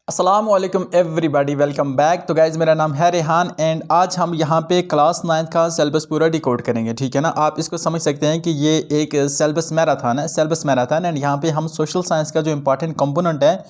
अस्सलाम वालेकुम everybody, welcome back. तो गाइज़ मेरा नाम है रेहान एंड आज हम यहाँ पे क्लास 9 का सिलेबस पूरा डिकोड करेंगे। ठीक है ना, आप इसको समझ सकते हैं कि ये एक सिलेबस मैराथन है, सिलेबस मैराथन। एंड यहाँ पे हम सोशल साइंस का जो इंपॉर्टेंट कंपोनेंट है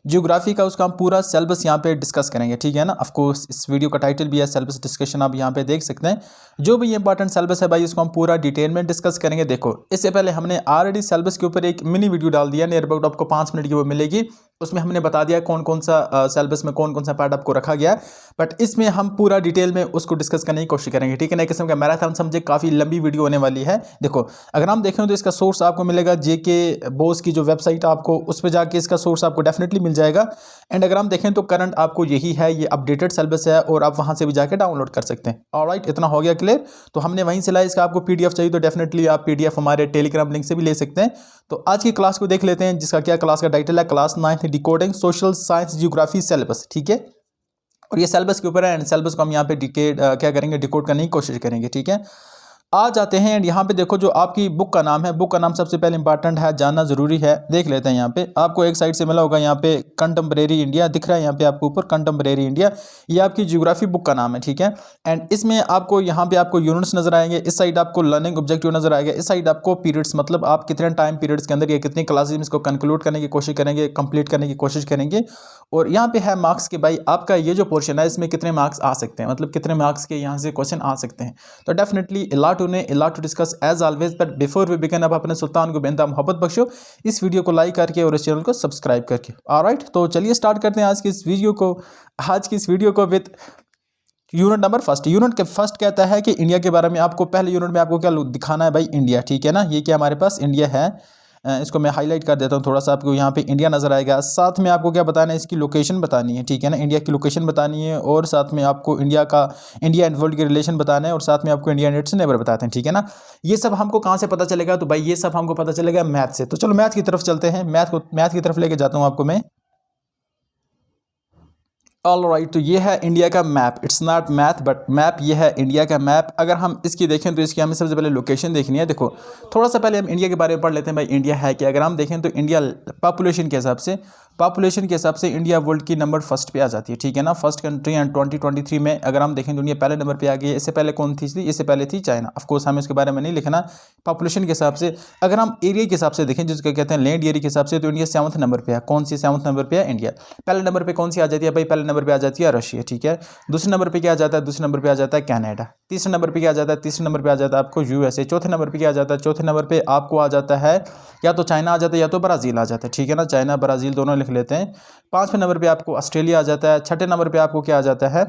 ज्योग्राफी का, उसका हम पूरा सिलेबस यहाँ पे डिस्कस करेंगे। ठीक है ना, ऑफ कोर्स इस वीडियो का टाइटल भी है सिलेबस डिस्कशन, आप यहाँ पे देख सकते हैं। जो भी इंपॉर्टेंट सिलेबस है भाई, उसको हम पूरा डिटेल में डिस्कस करेंगे। देखो, इससे पहले हमने ऑलरेडी सिलेबस के ऊपर एक मिनी वीडियो डाल दिया, नियर अबाउट आपको 5 मिनट की वो मिलेगी। उसमें हमने बता दिया कौन कौन सा सिलेबस में कौन कौन सा पार्ट आपको रखा गया है। बट इसमें हम पूरा डिटेल में उसको डिस्कस करने की कोशिश करेंगे। ठीक है ना, एक किस्म का मैराथन समझे, काफ़ी लंबी वीडियो होने वाली है। देखो, अगर हम देखें तो इसका सोर्स आपको मिलेगा जेके बोस की जो वेबसाइट, आपको उस पर जाके इसका सोर्स आपको डेफिनेटली मिल जाएगा। एंड अगर हम देखें तो करंट आपको यही है, ये अपडेटेड सिलेबस है और आप वहाँ से भी जाके डाउनलोड कर सकते हैं। ऑलराइट, इतना हो गया क्लियर। तो हमने वहीं से लाया, इसका आपको पीडीएफ चाहिए तो डेफिनेटली आप पीडीएफ हमारे टेलीग्राम लिंक से भी ले सकते हैं। तो आज की क्लास को देख लेते हैं, जिसका क्या क्लास का टाइटल है, class 9 decoding social science geography syllabus. ठीक है, और ये सिलेबस के ऊपर है एंड सिलेबस को हम यहाँ पे क्या करेंगे, डिकोड करने की कोशिश करेंगे। ठीक है, आ जाते हैं। एंड यहाँ पे देखो, जो आपकी बुक का नाम है, बुक का नाम सबसे पहले इंपॉर्टेंट है, जानना जरूरी है। देख लेते हैं, यहाँ पे आपको एक साइड से मिला होगा, यहाँ पे कंटेम्परेरी इंडिया दिख रहा है, यहाँ पे आपको ऊपर कंटेम्परेरी इंडिया, ये आपकी ज्योग्राफी बुक का नाम है। ठीक है, एंड इसमें आपको यहाँ पे आपको यूनिट्स नजर आएंगे, इस साइड आपको लर्निंग ऑब्जेक्टिव नजर आएगा, इस साइड आपको पीरियड्स, मतलब आप कितने टाइम पीरियड्स के अंदर या कितनी क्लासेज में इसको कंक्लूड करने की कोशिश करेंगे, कंप्लीट करने की कोशिश करेंगे। और यहाँ पे है मार्क्स के, भाई आपका ये जो पोर्शन है इसमें कितने मार्क्स आ सकते हैं, मतलब कितने मार्क्स के यहाँ से क्वेश्चन आ सकते हैं। तो definitely a lot to discuss as always, but before we begin, अब अपने सुल्तान को बेनता मोहब्बत बख्शो, इस वीडियो को लाइक करके और इस चैनल को सब्सक्राइब करके। ऑलराइट, तो चलिए स्टार्ट करते हैं आज की इस वीडियो को with unit number first. Unit के फर्स्ट कहता है कि इंडिया के बारे में आपको पहले यूनिट में आपको क्या दिखाना है भाई, इंडिया। ठीक है ना, ये क्या हमारे पास इंडिया है, इसको मैं हाईलाइट कर देता हूँ थोड़ा सा, आपको यहाँ पे इंडिया नजर आएगा। साथ में आपको क्या बताना है, इसकी लोकेशन बतानी है। ठीक है ना, इंडिया की लोकेशन बतानी है, और साथ में आपको इंडिया एंड वर्ल्ड के रिलेशन बताना है, और साथ में आपको इंडिया एंड इट्स नेबर बताते हैं। ठीक है ना, ये सब हमको कहाँ से पता चलेगा, तो भाई ये सब हमको पता चलेगा मैथ से। तो चलो मैथ की तरफ चलते हैं, मैथ की तरफ लेके जाता हूँ आपको मैं। ऑल राइट, तो ये है इंडिया का map, it's not math but map, ये है इंडिया का मैप। अगर हम इसकी देखें तो इसकी हमें सबसे पहले लोकेशन देखनी है। देखो, थोड़ा सा पहले हम इंडिया के बारे में पढ़ लेते हैं, भाई इंडिया है क्या। अगर हम देखें तो इंडिया पॉपुलेशन के हिसाब से इंडिया वर्ल्ड की नंबर फर्स्ट पे आ जाती है। ठीक है ना, फर्स्ट कंट्री एंड 2023 में अगर हम देखें तो इंडिया पहले नंबर पे आ गई है। इससे पहले कौन थी, इससे पहले थी चाइना। ऑफकोर्स हमें उसके बारे में नहीं लिखना। पॉपुलेशन के हिसाब से अगर हम एरिया के हिसाब से देखें, जिसको कहते हैं लैंड एरिया के हिसाब से, तो इंडिया 7th नंबर पे है। कौन सी 7th नंबर पे है, इंडिया। पहले नंबर पे कौन सी आ जाती है भाई, पहले नंबर पे आ जाती है रशिया। ठीक है, दूसरे नंबर पे क्या आ जाता है, दूसरे नंबर पे आ जाता है कनाडा। तीसरे नंबर पे क्या आ जाता है, तीसरे नंबर पे आ जाता है आपको यूएसए। चौथे नंबर पे क्या आ जाता है, चौथे नंबर पे आपको आ जाता है या तो चाइना आ जाता है या तो ब्राज़ील आ जाता है। ठीक है ना, चाइना ब्राज़ील दोनों लिख लेते हैं। पांचवें नंबर पे आपको ऑस्ट्रेलिया आ जाता है। छठे नंबर पे आपको क्या आ जाता है,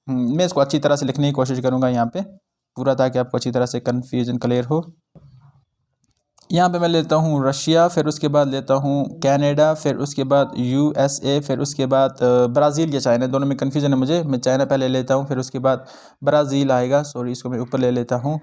मैं इसको अच्छी तरह से लिखने की कोशिश करूंगा यहाँ पे पूरा, ताकि आपको अच्छी तरह से कन्फ्यूजन क्लियर हो। यहाँ पे मैं लेता हूँ रशिया, फिर उसके बाद लेता हूँ कनाडा, फिर उसके बाद यूएसए, फिर उसके बाद ब्राज़ील या चाइना, दोनों में कन्फ्यूजन है मुझे। मैं चाइना पहले लेता हूँ, फिर उसके बाद ब्राज़ील आएगा, सॉरी इसको मैं ऊपर ले लेता हूँ,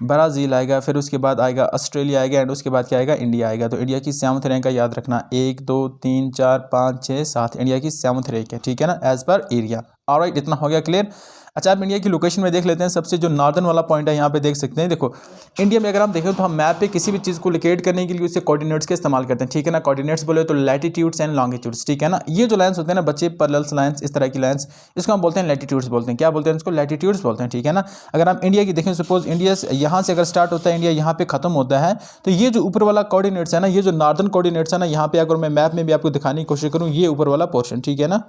ब्राज़ील आएगा, फिर उसके बाद आएगा ऑस्ट्रेलिया आएगा, एंड उसके बाद क्या आएगा, इंडिया आएगा। तो इंडिया की 7th रैंक का याद रखना, 1 2 3 4 5 6 7, इंडिया की 7th रैंक है। ठीक है ना, एज पर एरिया। ऑलराइट, इतना हो गया क्लियर। अच्छा, आप इंडिया की लोकेशन में देख लेते हैं, सबसे जो नॉर्दर्न वाला पॉइंट है यहाँ पे देख सकते हैं। देखो, इंडिया में अगर हम देखें तो हम मैप पे किसी भी चीज़ को लोकेट करने के लिए उससे कोऑर्डिनेट्स का इस्तेमाल करते हैं। ठीक है ना, कोऑर्डिनेट्स बोले तो लैटिट्यूड्स एंड लॉन्गिट्यूड्स। ठीक है ना, ये जो लाइन्स होते हैं ना बच्चे, पैरेलल्स लाइन्स, इस तरह की लाइन्स, इसको हम बोलते हैं लैटिट्यूड्स बोलते हैं। क्या बोलते हैं इसको, लैटिट्यूड्स बोलते हैं। ठीक है ना, अगर हम इंडिया की देखें, सपोज इंडिया यहाँ से अगर स्टार्ट होता है, इंडिया यहाँ पे खत्म होता है, तो ये जो ऊपर वाला कोऑर्डिनेट्स है ना, ये जो नॉर्दर्न कोऑर्डिनेट्स है ना, यहाँ पे अगर मैं मैप में भी आपको दिखाने की कोशिश करूँ, ये ऊपर वाला पोर्शन, ठीक है ना,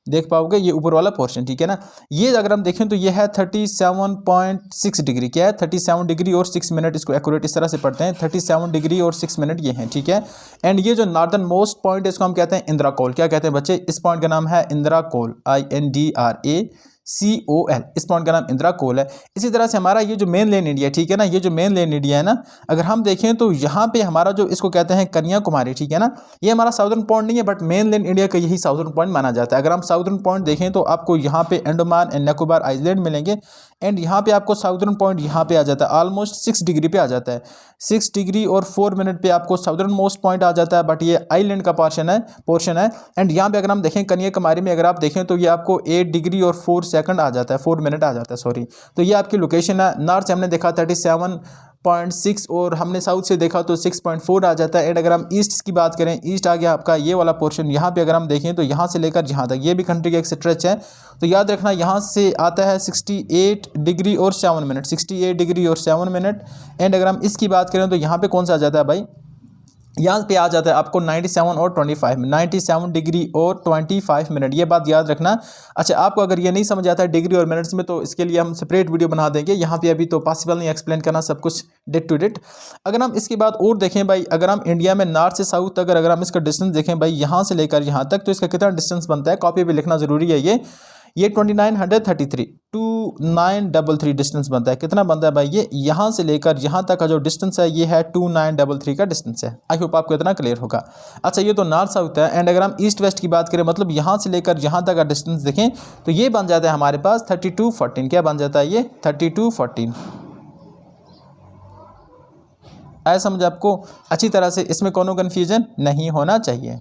देख पाओगे ये ऊपर वाला पोर्शन। ठीक है ना, ये अगर हम देखें तो ये है 37.6 डिग्री। क्या है, 37 डिग्री और 6 मिनट, इसको एक्यूरेट इस तरह से पढ़ते हैं, 37 डिग्री और 6 मिनट ये हैं। ठीक है, एंड ये जो नॉर्दर्न मोस्ट पॉइंट है इसको हम कहते हैं इंदिरा कोल। क्या कहते हैं बच्चे, इस पॉइंट का नाम है इंदिरा कोल, INDRACOL, इस पॉइंट का नाम इंदिरा कोल है। इसी तरह से हमारा ये जो मेन लेन इंडिया, ठीक है ना, ये जो मेन लेन इंडिया है ना, अगर हम देखें तो यहाँ पे हमारा जो इसको कहते हैं कन्याकुमारी। ठीक है ना, ये हमारा साउदर्न पॉइंट नहीं है, बट मेन लेन इंडिया का यही साउदर्न पॉइंट माना जाता है। अगर हम साउदर्न पॉइंट देखें तो आपको यहाँ पे अंडमान एंड निकोबार आइलैंड मिलेंगे, एंड यहाँ पे आपको साउदर्न पॉइंट यहाँ पे आ जाता है, ऑलमोस्ट 6 डिग्री पे आ जाता है, 6 डिग्री और 4 मिनट पे आपको साउदर्न मोस्ट पॉइंट आ जाता है। बट ये आइलैंड का पोर्शन है। एंड यहाँ पे अगर हम देखें कन्याकुमारी में, अगर आप देखें तो ये आपको 8 डिग्री और 4 सेकंड आ जाता है, 4 मिनट आ जाता है, सॉरी। तो ये आपकी लोकेशन है। नॉर्थ से हमने देखा 6.6 और हमने साउथ से देखा तो 6.4 आ जाता है। एंड अगर हम ईस्ट की बात करें, ईस्ट आ गया आपका ये वाला पोर्शन। यहाँ पे अगर हम देखें तो यहाँ से लेकर यहाँ तक ये भी कंट्री का एक स्ट्रेच है। तो याद रखना यहाँ से आता है 68 डिग्री और 7 मिनट, 68 डिग्री और 7 मिनट। एंड अगर हम इसकी बात करें तो यहाँ पे कौन सा आ जाता है भाई, यहाँ पे आ जाता है आपको 97 और 25 में, 97 डिग्री और 25 मिनट। ये बात याद रखना। अच्छा, आपको अगर ये नहीं समझ आता है डिग्री और मिनट्स में तो इसके लिए हम सेपरेट वीडियो बना देंगे। यहाँ पे अभी तो पॉसिबल नहीं एक्सप्लेन करना सब कुछ डेट टू डेट। अगर हम इसके बाद और देखें भाई, अगर हम इंडिया में नॉर्थ से साउथ तक अगर हम इसका डिस्टेंस देखें भाई, यहाँ से लेकर यहाँ तक, तो इसका कितना डिस्टेंस बनता है, कॉपी पर लिखना ज़रूरी है। ये 2933 डिस्टेंस बनता है। कितना बनता है भाई, ये यहाँ से लेकर यहाँ तक का जो डिस्टेंस है ये है 2933 का डिस्टेंस है। आई होप आपको इतना क्लियर होगा। अच्छा, ये तो नॉर्थ साउथ है। एंड अगर हम ईस्ट वेस्ट की बात करें, मतलब यहाँ से लेकर यहाँ तक का डिस्टेंस देखें तो ये बन जाता है हमारे पास 3214। क्या बन जाता है ये 3214। ऐसा समझ आपको अच्छी तरह से, इसमें कोनो कन्फ्यूजन नहीं होना चाहिए।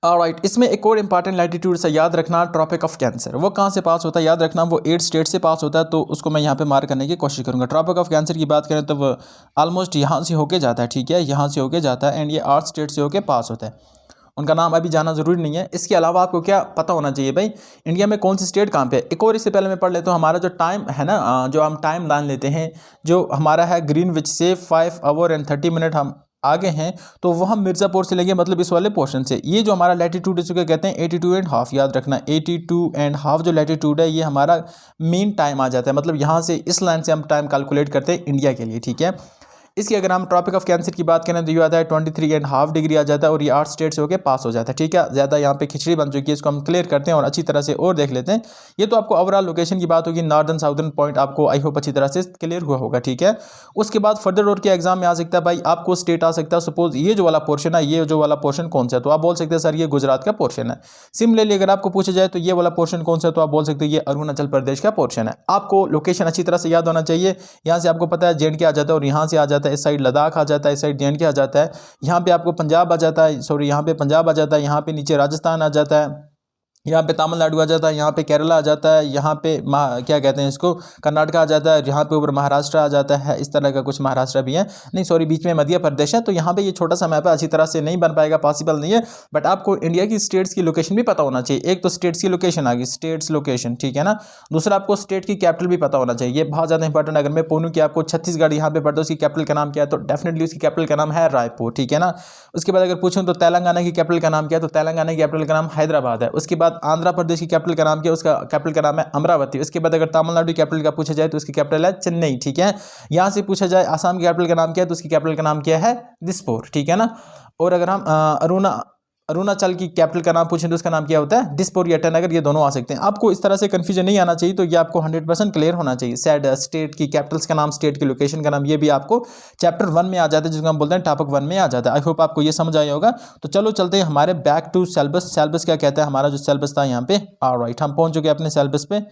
ऑलराइट, इसमें एक और इंपॉर्टेंट लैटिट्यूड से याद रखना, ट्रॉपिक ऑफ कैंसर। वो कहाँ से पास होता है याद रखना, वो 8 स्टेट से पास होता है। तो उसको मैं यहाँ पे मार्क करने की कोशिश करूँगा। ट्रॉपिक ऑफ कैंसर की बात करें तो वो ऑलमोस्ट यहाँ से होके जाता है, ठीक है, यहाँ से होके जाता है। एंड ये 8 स्टेट से होके पास होता है। उनका नाम अभी जाना ज़रूरी नहीं है। इसके अलावा आपको क्या पता होना चाहिए भाई, इंडिया में कौन सी स्टेट कहाँ पे है। एक और इससे पहले मैं पढ़ लेता हूँ। हमारा जो टाइम है ना, जो हम टाइम लाइन लेते हैं, जो हमारा है ग्रीनविच से 5 आवर एंड 30 मिनट हम आगे हैं, तो वो हम मिर्ज़ापुर से लेंगे, मतलब इस वाले पोर्शन से। ये जो हमारा लैटिट्यूड इसको कहते हैं 82.5। याद रखना 82.5 जो लैटिट्यूड है ये हमारा मेन टाइम आ जाता है। मतलब यहाँ से इस लाइन से हम टाइम कैलकुलेट करते हैं इंडिया के लिए, ठीक है। इसकी अगर हम ट्रॉपिक ऑफ कैंसर की बात करें तो ये आता है 23.5 डिग्री आ जाता है। और ये 8 स्टेट से होकर पास हो जाता है, ठीक है। ज़्यादा यहाँ पे खिचड़ी बन चुकी है, इसको हम क्लियर करते हैं और अच्छी तरह से और देख लेते हैं। ये तो आपको ओवरऑल लोकेशन की बात होगी, नॉर्दर्न साउदर्न पॉइंट आपको आई होप अच्छी तरह से क्लियर हुआ होगा, ठीक है। उसके बाद फर्दर और के एग्जाम में आ सकता है भाई, आपको स्टेट आ सकता है। सपोज ये जो वाला पोर्शन है, ये जो वाला पोर्शन कौन सा है, तो आप बोल सकते हैं सर ये गुजरात का पोर्शन है। सिमिलरली अगर आपको पूछा जाए तो ये वाला पोर्शन कौन सा है, तो आप बोल सकते हैं ये अरुणाचल प्रदेश का पोर्शन है। आपको लोकेशन अच्छी तरह से याद होना चाहिए। यहाँ से आपको पता है JNK आ जाता है और यहाँ से आ जाता है इस साइड लद्दाख आ जाता है, इस साइड JNK आ जाता है। यहाँ पे आपको पंजाब आ जाता है, सॉरी यहाँ पे पंजाब आ जाता है, यहाँ पे नीचे राजस्थान आ जाता है, यहाँ पे तमिलनाडु आ जाता है, यहाँ पे केरला आ जाता है, यहाँ पे क्या कहते हैं इसको कर्नाटक आ जाता है, यहाँ पे ऊपर महाराष्ट्र आ जाता है। इस तरह का कुछ महाराष्ट्र भी है, नहीं सॉरी बीच में मध्य प्रदेश है। तो यहाँ पे ये छोटा सा मैप है, अच्छी तरह से नहीं बन पाएगा, पॉसिबल नहीं है। बट आपको इंडिया की स्टेट्स की लोकेशन भी पता होना चाहिए। एक तो स्टेट्स की लोकेशन आ गई, स्टेट्स लोकेशन, ठीक है ना। दूसरा आपको स्टेट की कैपिटल भी पता होना चाहिए, ये बहुत ज़्यादा इंपॉर्टेंट। अगर मैं बोलूँ कि आपको छत्तीसगढ़ यहाँ पे पढ़ता है, उसकी कैपिटल का नाम क्या है, तो डेफिनेटली उसकी कैपिटल का नाम है रायपुर, ठीक है ना। उसके बाद अगर पूछूँ तो तेलंगाना की कैपिटल का नाम क्या है, तो तेलंगाना की कैपिटल का नाम हैदराबाद है। उसके बाद आंध्र प्रदेश की कैपिटल का नाम क्या है, उसका कैपिटल का नाम है अमरावती। उसके बाद अगर तमिलनाडु कैपिटल का पूछा जाए तो उसकी कैपिटल है चेन्नई, ठीक है। यहाँ से पूछा जाए आसाम की कैपिटल का नाम क्या है, तो उसकी कैपिटल का नाम क्या है, दिसपुर, ठीक है ना। और अगर हम अरुणाचल की कैपिटल का नाम पूछें तो उसका नाम क्या होता है, दिसपुर या ईटानगर, ये दोनों आ सकते हैं। आपको इस तरह से कंफ्यूजन नहीं आना चाहिए, तो ये आपको 100% क्लियर होना चाहिए। स्टेट की कैपिटल्स का नाम, स्टेट की लोकेशन का नाम, ये भी आपको चैप्टर 1 में आ जाता है, जिसको हम बोलते हैं टॉपिक 1 में आ जाता है। आई होप आपको ये समझ आया होगा। तो चलो चलते हैं हमारे बैक टू सिलेबस। सिलेबस क्या कहता है, हमारा जो सिलेबस था यहाँ पे, ऑलराइट हम पहुंच चुके हैं अपने सिलेबस पे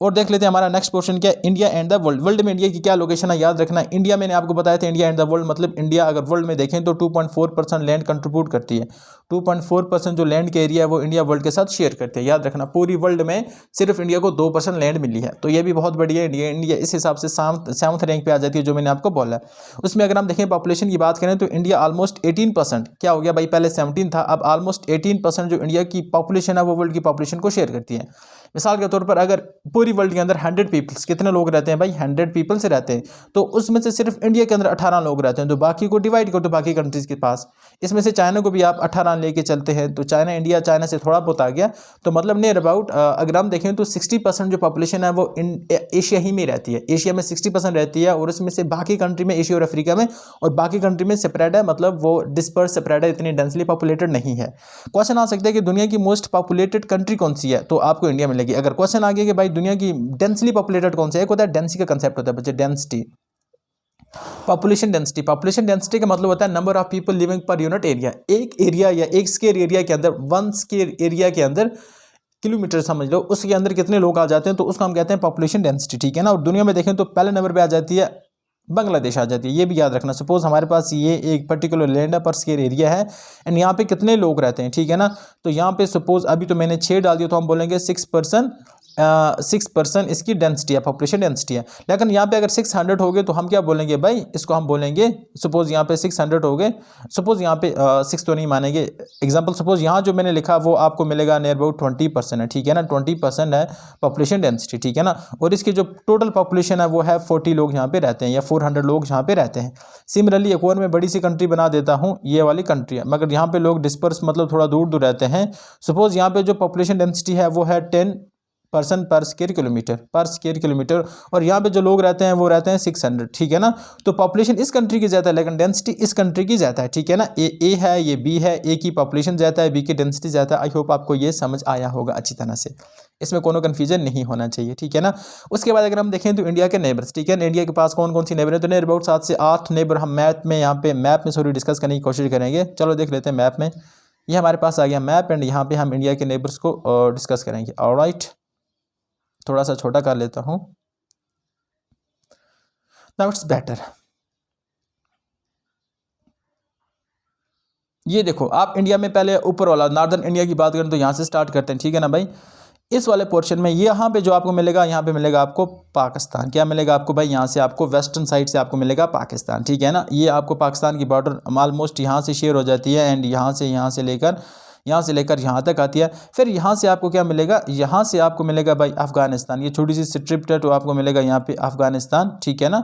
और देख लेते हैं हमारा नेक्स्ट पोर्शन क्या है, India and the world. World में इंडिया की क्या लोकेशन है याद रखना। इंडिया मैंने आपको बताया था, इंडिया एंड द वर्ल्ड मतलब इंडिया अगर वर्ल्ड में देखें तो 2.4% लैंड कंट्रीब्यूट करती है। 2.4% जो लैंड के एरिया है वो इंडिया वर्ल्ड के साथ शेयर करते हैं। याद रखना पूरी वर्ल्ड में सिर्फ इंडिया को 2% लैंड मिली है, तो ये भी बहुत बढ़िया है। इंडिया इस हिसाब से 7th रैंक पे आ जाती है, जो मैंने आपको बोला। उसमें अगर हम देखें पॉपुलेशन की बात करें तो इंडिया ऑलमोस्ट 18%, क्या हो गया भाई, पहले 17 था, अब ऑलमोस्ट 18% जो इंडिया की पॉपुलेशन है वो वर्ल्ड की पॉपुलेशन को शेयर करती है। मिसाल के तौर पर अगर पूरी वर्ल्ड के अंदर 100 पीपल्स, कितने लोग रहते हैं भाई, 100 पीपल्स रहते हैं, तो उसमें से सिर्फ इंडिया के अंदर 18 लोग रहते हैं, तो बाकी को डिवाइड करो तो बाकी कंट्रीज के पास। इसमें से चाइना को भी आप 18 लेके चलते हैं, तो चाइना से थोड़ा बहुत आ गया, तो मतलब नियर अबाउट अगर हम देखें तो 60% जो पॉपुलेशन है वो एशिया ही में रहती है। एशिया में 60% रहती है और उसमें से बाकी कंट्री में, एशिया और अफ्रीका में, और बाकी कंट्री में स्प्रेड है, मतलब वो डिस्पर्स स्प्रेड है, इतनी डेंसली पॉपुलेटेड नहीं है। क्वेश्चन आ सकता है कि दुनिया की मोस्ट पॉपुलेटेड कंट्री कौन सी है, तो आपको इंडिया मिलेगी। अगर क्वेश्चन आ गया कि भाई दुनिया की डेंसली पॉपुलेटेड कौन सा है, एक होता है डेंसिटी का कंसेप्ट होता है बच्चे, density, population density. Population density का मतलब होता है number of people living per unit area. एक एरिया या एक स्क्वायर एरिया के अंदर, 1 स्क्वायर एरिया के अंदर, किलोमीटर समझ लो, उसके अंदर कितने लोग आ जाते हैं, तो उसको हम कहते हैं पॉपुलेशन डेंसिटी, ठीक है ना। और दुनिया में देखें तो पहले नंबर पे आ जाती है बांग्लादेश आ जाती है, ये भी याद रखना। सपोज हमारे पास ये एक पर्टिकुलर लैंड है, पर स्क्वायर एरिया है, एंड यहाँ पे कितने लोग रहते हैं, ठीक है ना। तो यहाँ पे सपोज अभी तो मैंने 6 डाल दिया, तो हम बोलेंगे 6 पर्सन 6% इसकी डेंसिटी है, पॉपुलेशन डेंसिटी है। लेकिन यहाँ पे अगर 600 हो गए तो हम क्या बोलेंगे भाई, इसको हम बोलेंगे सपोज यहाँ पे 600 हो गए, सपोज यहाँ पे 6 तो नहीं मानेंगे, एग्जांपल सपोज यहाँ जो मैंने लिखा वो आपको मिलेगा नियर अबाउट 20% है, ठीक है ना, 20% है पॉपुलेशन डेंसिटी, ठीक है ना। और इसकी जो टोटल पॉपुलेशन है वो है 40 लोग यहाँ पे रहते हैं या 400 लोग यहाँ पे रहते हैं। सिमिलरली एक और मैं बड़ी सी कंट्री बना देता हूँ, ये वाली कंट्री है, मगर यहाँ पे लोग डिस्पर्स मतलब थोड़ा दूर दूर रहते हैं। सपोज यहाँ पे जो पॉपुलेशन डेंसिटी है वो है 10% पर स्क्वायर किलोमीटर, और यहाँ पे जो लोग रहते हैं वो रहते हैं 600, ठीक है ना। तो पॉपुलेशन इस कंट्री की ज़्यादा है लेकिन डेंसिटी इस कंट्री की ज़्यादा है, ठीक है ना। ए है, ये बी है, ए की पॉपुलेशन ज़्यादा है, बी की डेंसिटी ज़्यादा है। आई होप आपको ये समझ आया होगा अच्छी तरह से, इसमें कोनो कन्फ्यूजन नहीं होना चाहिए, ठीक है ना। उसके बाद अगर हम देखें तो इंडिया के नेबर्स, ठीक है ना, इंडिया के पास कौन कौन सी नेबर है, तो नियर अबाउट 7 से 8 नेबर हम मैप में डिस्कस करने की कोशिश करेंगे। चलो देख लेते हैं मैप में, ये हमारे पास आ गया मैप, एंड यहाँ पे हम इंडिया के नेबर्स को डिस्कस करेंगे। ऑलराइट, थोड़ा सा छोटा कर लेता हूँ, नाउ इट्स बेटर। ये देखो आप इंडिया में पहले ऊपर वाला नॉर्दर्न इंडिया की बात करें तो यहाँ से स्टार्ट करते हैं, ठीक है ना भाई। इस वाले पोर्शन में यहाँ पे जो आपको मिलेगा, यहाँ पे मिलेगा आपको पाकिस्तान। क्या मिलेगा आपको भाई, यहाँ से आपको वेस्टर्न साइड से आपको मिलेगा पाकिस्तान, ठीक है ना। ये आपको पाकिस्तान की बॉर्डर ऑलमोस्ट यहाँ से शेयर हो जाती है, एंड यहाँ से लेकर यहाँ तक आती है। फिर यहाँ से आपको क्या मिलेगा, यहाँ से आपको मिलेगा भाई अफगानिस्तान, ये छोटी सी स्ट्रिप है तो आपको मिलेगा यहाँ पे अफगानिस्तान, ठीक है ना।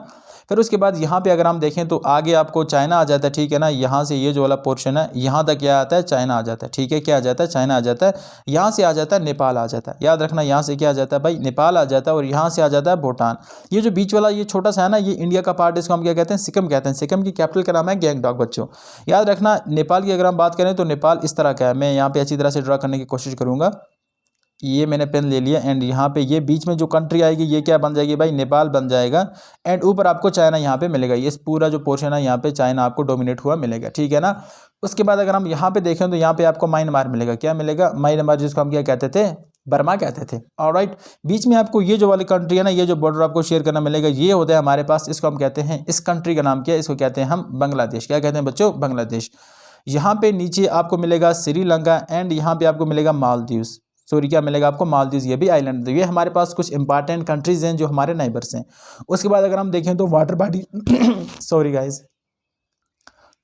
फिर उसके बाद यहाँ पे अगर हम देखें तो आगे आपको चाइना आ जाता है, ठीक है ना। यहाँ से ये जो वाला पोर्शन है यहाँ तक क्या आता है, चाइना आ जाता है, ठीक है। क्या आ जाता है, चाइना आ जाता है। यहाँ से आ जाता है नेपाल आ जाता है, याद रखना, यहाँ से क्या आ जाता है भाई, नेपाल आ जाता है, और यहाँ से आ जाता है भूटान। ये जो बीच वाला ये छोटा सा है ना, ये इंडिया का पार्ट, इसको हम क्या कहते हैं, सिक्किम कहते हैं। सिक्किम की कैपिटल का नाम है गैंगटॉक बच्चों, याद रखना। नेपाल की अगर हम बात करें तो नेपाल इस तरह का है, मैं यहाँ पे अच्छी तरह से ड्रा करने की कोशिश करूँगा। ये मैंने पेन ले लिया, एंड यहाँ पे ये बीच में जो कंट्री आएगी ये क्या बन जाएगी भाई, नेपाल बन जाएगा। एंड ऊपर आपको चाइना यहाँ पे मिलेगा, ये पूरा जो पोर्शन है यहाँ पे चाइना आपको डोमिनेट हुआ मिलेगा, ठीक है ना। उसके बाद अगर हम यहाँ पे देखें तो यहाँ पे आपको म्यांमार मिलेगा। क्या मिलेगा, म्यांमार, जिसको हम क्या कहते थे, बर्मा कहते थे। ऑलराइट, बीच में आपको ये जो वाली कंट्री है ना, ये जो बॉर्डर आपको शेयर करना मिलेगा, ये होता है हमारे पास, इसको हम कहते हैं, इस कंट्री का नाम क्या है, इसको कहते हैं हम बांग्लादेश। क्या कहते हैं बच्चों, बांग्लादेश। यहाँ पे नीचे आपको मिलेगा श्रीलंका, एंड यहाँ पे आपको मिलेगा मालदीव्स, सॉरी क्या मिलेगा आपको, मालदीव्स, ये भी आइलैंड। ये हमारे पास कुछ इंपॉर्टेंट कंट्रीज हैं जो हमारे नाइबर्स हैं। उसके बाद अगर हम देखें तो water body sorry guys,